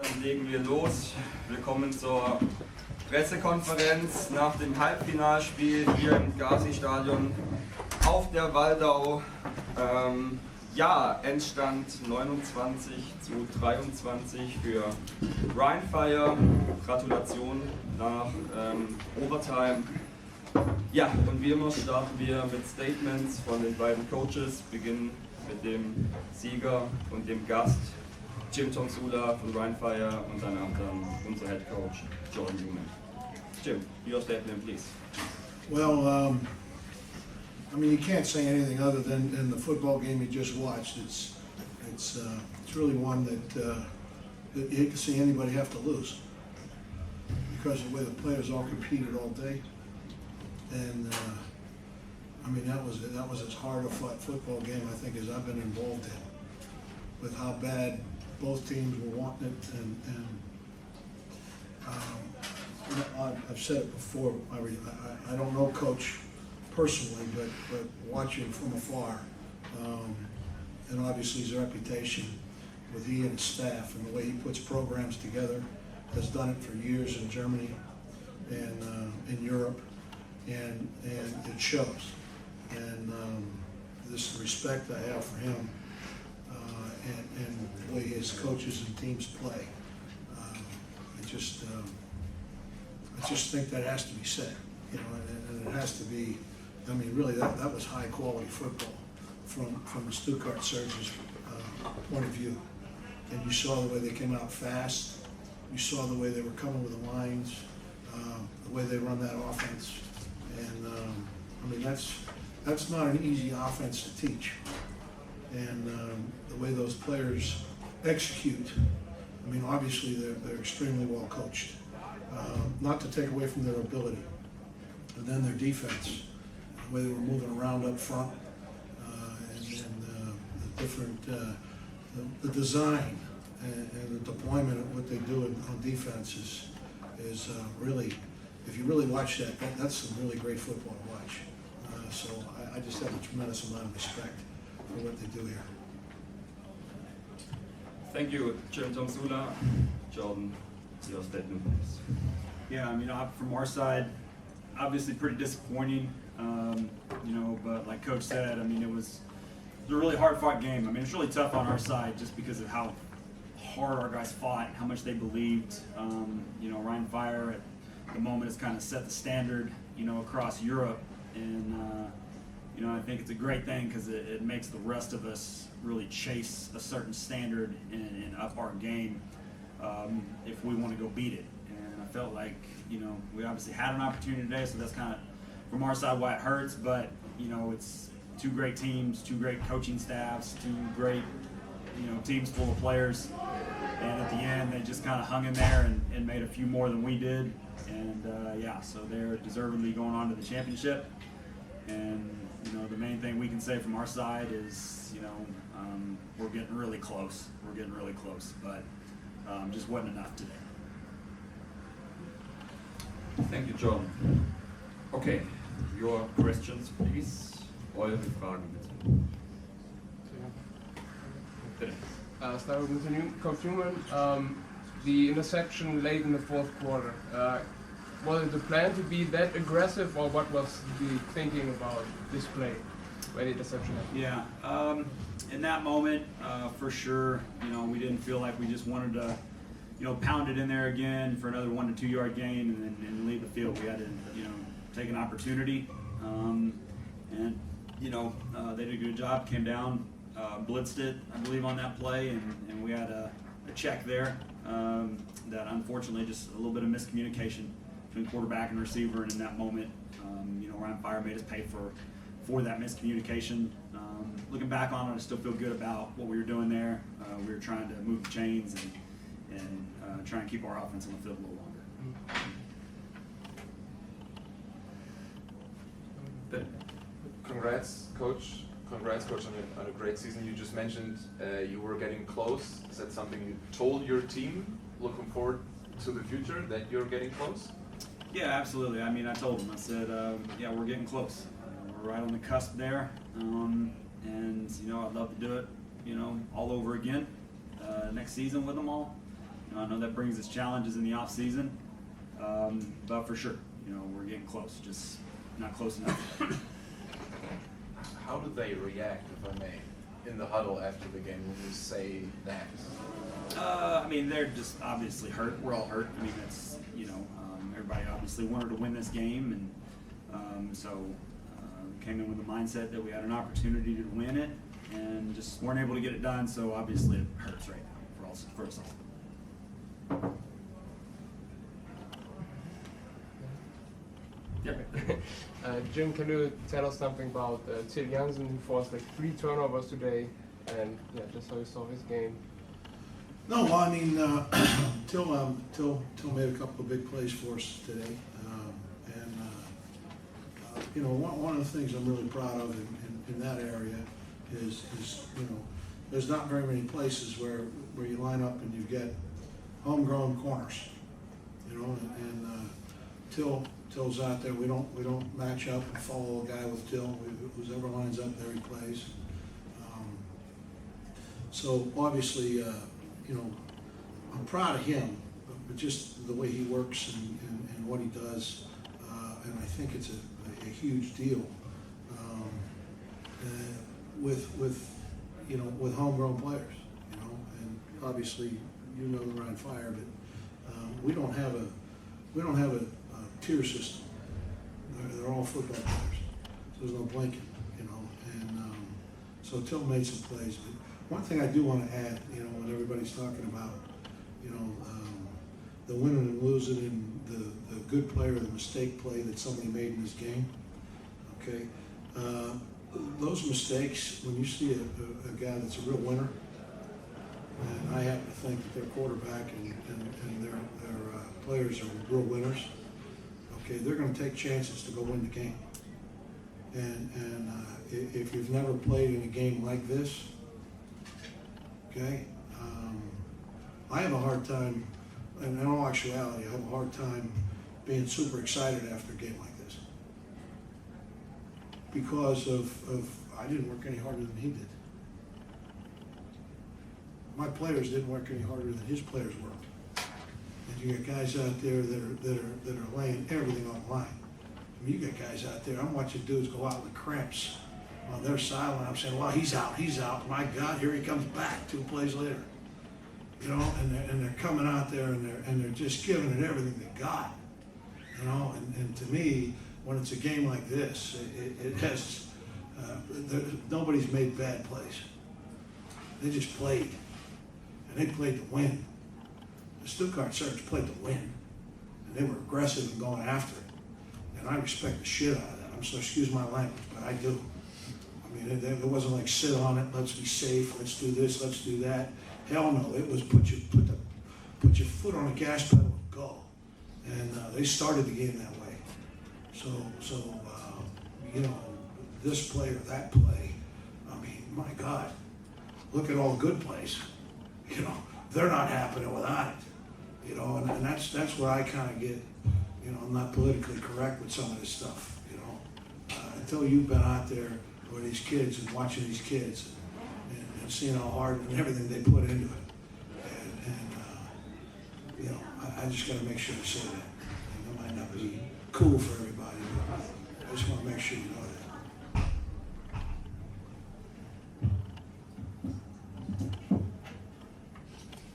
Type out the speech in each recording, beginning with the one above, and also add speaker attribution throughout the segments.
Speaker 1: Dann legen wir los. Willkommen zur Pressekonferenz nach dem Halbfinalspiel hier im Gazi Stadion auf der Waldau. Endstand 29:23 für Rhein. Gratulation nach Overtime. Ja, und wie immer starten wir mit Statements von den beiden Coaches, beginnen mit dem Sieger und dem Gast, Tomsula von Rhein und danach dann unser Headcoach, Newman. Jim, your statement, please.
Speaker 2: Well, you can't say anything other than in the football game you just watched. It's really one that you hate to see anybody have to lose because of the way the players all competed all day, and that was as hard a fought football game I think as I've been involved in, with how bad both teams were wanting it, and I've said it before. I don't know Coach personally, but watching from afar, and obviously his reputation with he and his staff and the way he puts programs together, has done it for years in Germany and in Europe, and it shows. And this respect I have for him and the way his coaches and teams play, I just think that has to be said, and it has to be. Really, that was high quality football from the Stuttgart Surge's point of view. And you saw the way they came out fast. You saw the way they were coming with the lines, the way they run that offense. And that's not an easy offense to teach. And the way those players execute, obviously they're extremely well coached. Not to take away from their ability, but then their defense, the way they were moving around up front, and the different, the design and the deployment of what they do on defense is really, if you really watch that's some really great football to watch. So I just have a tremendous amount of respect for what they do here.
Speaker 1: Thank you, Jim Tomsula. Jordan, your statement, please.
Speaker 3: Yeah, from our side, obviously pretty disappointing, but like Coach said, it was a really hard-fought game. It's really tough on our side just because of how hard our guys fought, how much they believed. Rhein at the moment has kind of set the standard, across Europe, and I think it's a great thing because it makes the rest of us really chase a certain standard and up our game if we want to go beat it. And I felt like, we obviously had an opportunity today, so that's kind of, from our side, why it hurts. But, it's two great teams, two great coaching staffs, two great, teams full of players. And at the end, they just kind of hung in there and made a few more than we did. And, so they're deservedly going on to the championship. And, the main thing we can say from our side is, we're getting really close. But just wasn't enough today.
Speaker 1: Thank you, John. Okay, your questions, please. Eure Fragen, bitte.
Speaker 4: Start with Mr. Coach Newman. The interception late in the fourth quarter. Was it the plan to be that aggressive, or what was the thinking about this play when the interception happened?
Speaker 3: Yeah, in that moment, for sure, we didn't feel like we just wanted to, pound it in there again for another 1 to 2 yard gain and leave the field. We had to, take an opportunity, they did a good job. Came down, blitzed it, I believe, on that play, and we had a check there that unfortunately just a little bit of miscommunication between quarterback and receiver, and in that moment, Rhein made us pay for that miscommunication. Looking back on it, I still feel good about what we were doing there. We were trying to move the chains and try and keep our offense on the field a little longer.
Speaker 5: Congrats, Coach. On a great season. You just mentioned you were getting close. Is that something you told your team, looking forward to the future, that you're getting close?
Speaker 3: Yeah, absolutely. I told them. I said, we're getting close. We're right on the cusp there. And, I'd love to do it, all over again next season with them all. I know that brings us challenges in the off season, but for sure, we're getting close, just not close enough.
Speaker 5: How do they react, if I may, in the huddle after the game when you say that?
Speaker 3: I mean, they're just obviously hurt. We're all hurt. I mean, that's, everybody obviously wanted to win this game, and so came in with the mindset that we had an opportunity to win it, and just weren't able to get it done. So obviously, it hurts right now for us all.
Speaker 4: Jim, can you tell us something about Till Jansen, who forced like 3 turnovers today, and just how you saw his game?
Speaker 2: No, well, I mean, Till made a couple of big plays for us today, one of the things I'm really proud of in that area is there's not very many places where you line up and you get homegrown corners, and Till's out there. We don't match up and follow a guy with Till. Whoever lines up there, he plays. So obviously, I'm proud of him, but just the way he works and what he does, and I think it's a huge deal with homegrown players, and obviously the Rhein Fire, but we don't have a tier system. They're all football players, so there's no blinking, and so Till made some plays. But one thing I do want to add, when everybody's talking about, the winning and losing and the good play or the mistake play that somebody made in this game, okay? Those mistakes, when you see a guy that's a real winner, and I happen to think that their quarterback and their players are real winners, okay, they're going to take chances to go win the game. And if you've never played in a game like this, okay, I have a hard time, and in all actuality, I have a hard time being super excited after a game like this. Because of I didn't work any harder than he did. My players didn't work any harder than his players worked. And you got guys out there that are laying everything on the line. I mean, you got guys out there, I'm watching dudes go out with cramps on their sideline. I'm saying, well, he's out. My God, here he comes back 2 plays later. And they're coming out there and they're just giving it everything they got. And to me, when it's a game like this, it has, nobody's made bad plays. They just played. And they played to win. The Stuttgart Surge played to win. And they were aggressive and going after it. And I respect the shit out of that. I'm so, excuse my language, but I do. I mean, it wasn't like sit on it, let's be safe, let's do this, let's do that. Hell no, it was put your foot on the gas pedal and go. And they started the game that way. So this play or that play, I mean, my God, look at all the good plays. They're not happening without it. And that's where I kind of get, I'm not politically correct with some of this stuff. Until you've been out there with these kids and watching these kids and seeing how hard and everything they put into it. I just got to make sure to say that. And that might not be cool for everybody, but I just want to make sure you know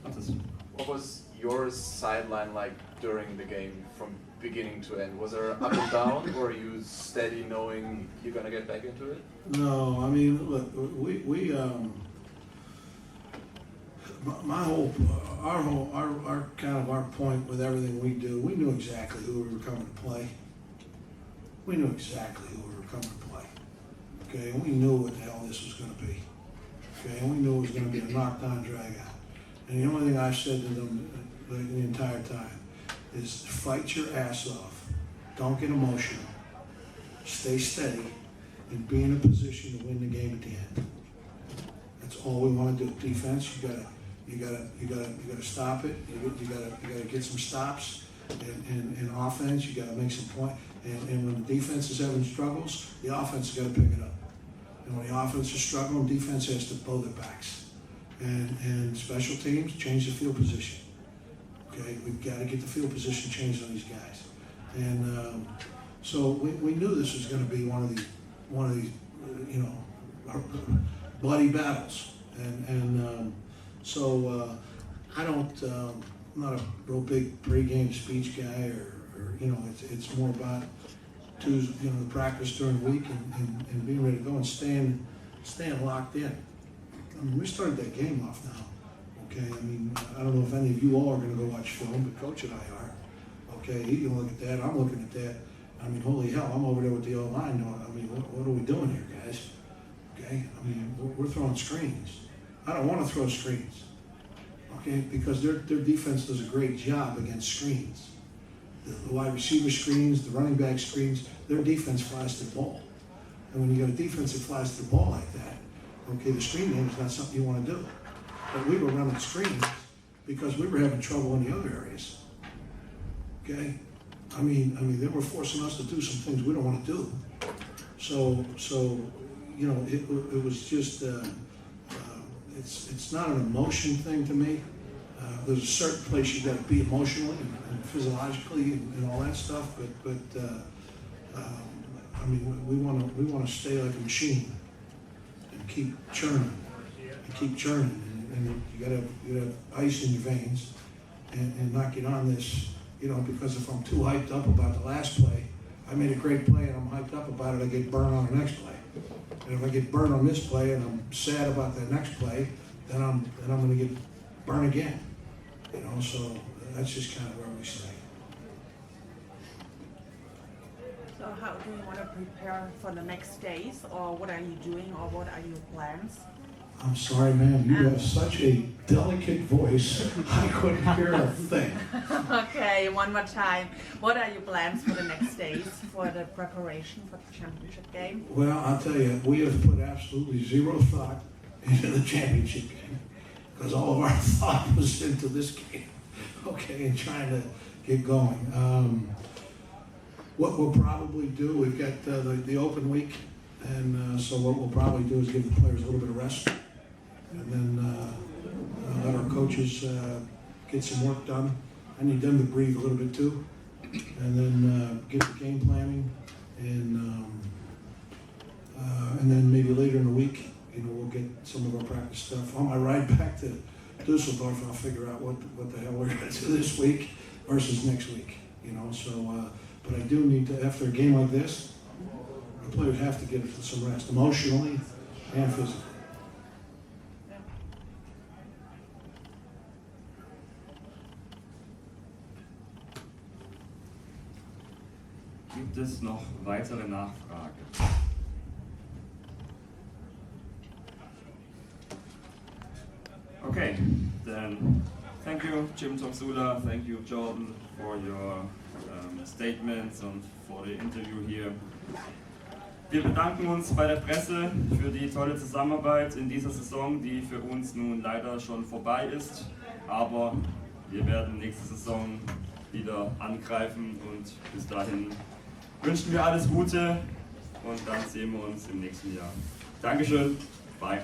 Speaker 2: that.
Speaker 5: What was your sideline like during the game from beginning to end? Was there up and down, or are you steady knowing you're going to get back into it?
Speaker 2: No, I mean, look, our point with everything we do, we knew exactly who we were coming to play. We knew exactly who we were coming to play. Okay, and we knew what the hell this was going to be. Okay, and we knew it was going to be a knockdown drag out. And the only thing I've said to them the entire time is fight your ass off. Don't get emotional. Stay steady and be in a position to win the game at the end. That's all we want to do. Defense, you gotta stop it. You gotta get some stops. And offense, you gotta make some point. And when the defense is having struggles, the offense has got to pick it up. And when the offense is struggling, defense has to blow their backs. And special teams change the field position. Okay, we've got to get the field position changed on these guys. And so we knew this was going to be one of these bloody battles. And so I don't, I'm not a real big pregame speech guy, or it's more about the practice during the week and being ready to go and staying locked in. I mean, we started that game off now. Okay, I mean, I don't know if any of you all are going to go watch film, but Coach and I are. Okay, you can look at that. I'm looking at that. I mean, holy hell, I'm over there with the O-line. I mean, what are we doing here, guys? Okay, I mean, we're throwing screens. I don't want to throw screens. Okay, because their defense does a great job against screens. The wide receiver screens, the running back screens, their defense flies to the ball. And when you got a defense that flies to the ball like that, okay, the screen game is not something you want to do. But we were running screens because we were having trouble in the other areas. Okay, I mean, they were forcing us to do some things we don't want to do. So it was just it's not an emotion thing to me. There's a certain place you got to be emotionally and physiologically and all that stuff. But I mean, we want to stay like a machine and keep churning and keep churning. And you gotta have ice in your veins and not get on this, because if I'm too hyped up about the last play, I made a great play and I'm hyped up about it, I get burned on the next play. And if I get burned on this play and I'm sad about that next play, then I'm gonna get burned again. So that's just kind of where we stay.
Speaker 6: So how do you want to prepare for the next days, or what are you doing, or what are your plans?
Speaker 2: I'm sorry, ma'am, you have such a delicate voice, I couldn't hear a thing.
Speaker 6: Okay, one more time. What are your plans for the next days for the preparation for the championship game?
Speaker 2: Well, I'll tell you, we have put absolutely zero thought into the championship game, because all of our thought was into this game, okay, and trying to get going. What we'll probably do, we've got the open week, and so what we'll probably do is give the players a little bit of rest, and then let our coaches get some work done. I need them to breathe a little bit too, and then get the game planning, and then maybe later in the week, we'll get some of our practice stuff. On my ride back to Dusseldorf, I'll figure out what the hell we're going to do this week versus next week. So, but I do need to, after a game like this, the players have to get some rest, emotionally and physically.
Speaker 1: Gibt es noch weitere Nachfragen? Okay, then thank you, Jim Tomsula, thank you, Jordan, for your statements and for the interview here. Wir bedanken uns bei der Presse für die tolle Zusammenarbeit in dieser Saison, die für uns nun leider schon vorbei ist. Aber wir werden nächste Saison wieder angreifen und bis dahin wünschen wir alles Gute und dann sehen wir uns im nächsten Jahr. Dankeschön, bye.